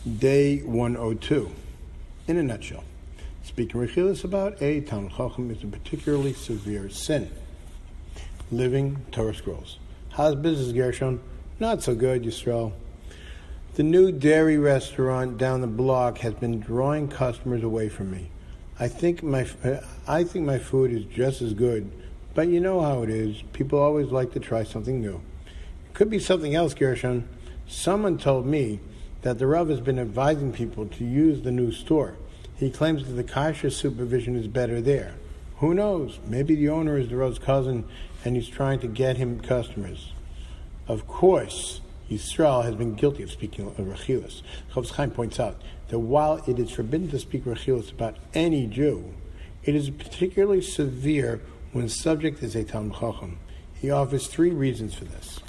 Day 102. In a nutshell, speaking Hilchos about a Talmid Chacham is a particularly severe sin. Living Torah scrolls. How's business, Gershon? Not so good, Yisroel. The new dairy restaurant down the block has been drawing customers away from me. I think my food is just as good, but you know how it is. People always like to try something new. It could be something else, Gershon. Someone told me that the Rav has been advising people to use the new store. He claims that the kasher supervision is better there. Who knows? Maybe the owner is the Rav's cousin and he's trying to get him customers. Of course, Yisrael has been guilty of speaking of Hilchos. Chofetz Chaim points out that while it is forbidden to speak Hilchos about any Jew, it is particularly severe when the subject is a Talmid Chacham. He offers 3 reasons for this.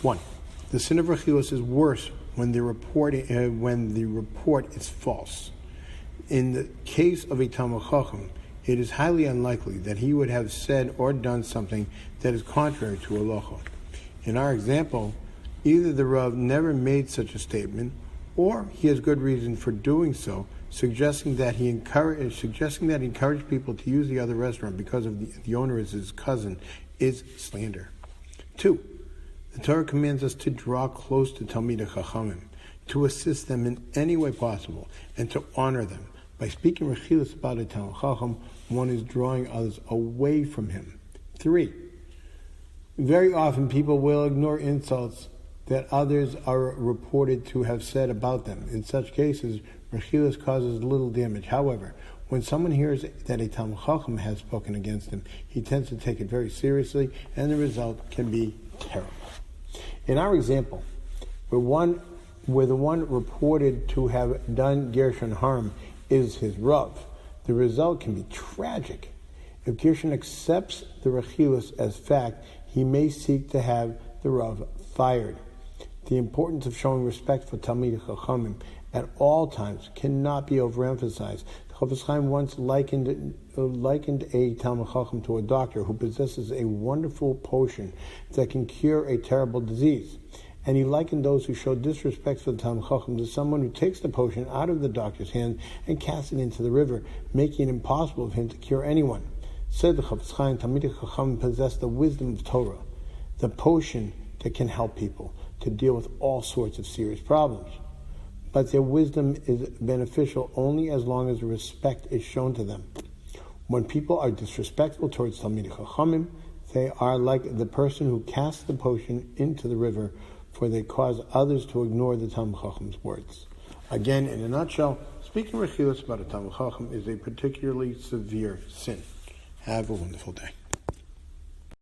1. The sin of Hilchos is worse when the report is false. In the case of a Talmid Chacham, it is highly unlikely that he would have said or done something that is contrary to a Loshon. In our example, either the Rav never made such a statement, or he has good reason for doing so, suggesting that he encouraged people to use the other restaurant because of the owner is his cousin, is slander. 2. The Torah commands us to draw close to Talmidei Chachamim, to assist them in any way possible, and to honor them. By speaking Hilchos about a Talmid Chacham, one is drawing others away from him. 3. Very often people will ignore insults that others are reported to have said about them. In such cases, Hilchos causes little damage. However, when someone hears that a Talmid Chacham has spoken against him, he tends to take it very seriously, and the result can be terrible. In our example, where the one reported to have done Gershon harm is his Rav, the result can be tragic. If Gershon accepts the Hilchos as fact, he may seek to have the Rav fired. The importance of showing respect for Talmidei Chachamim at all times cannot be overemphasized. Chofetz Chaim once likened a Talmid Chacham to a doctor who possesses a wonderful potion that can cure a terrible disease. And he likened those who show disrespect for the Talmid Chacham to someone who takes the potion out of the doctor's hand and casts it into the river, making it impossible for him to cure anyone. Said the Chofetz Chaim, Talmidei Chachamim possess the wisdom of Torah, the potion that can help people to deal with all sorts of serious problems. But their wisdom is beneficial only as long as respect is shown to them. When people are disrespectful towards Talmidei Chachamim, they are like the person who casts the potion into the river, for they cause others to ignore the Talmid Chacham's words. Again, in a nutshell, speaking Hilchos about a Talmid Chacham is a particularly severe sin. Have a wonderful day.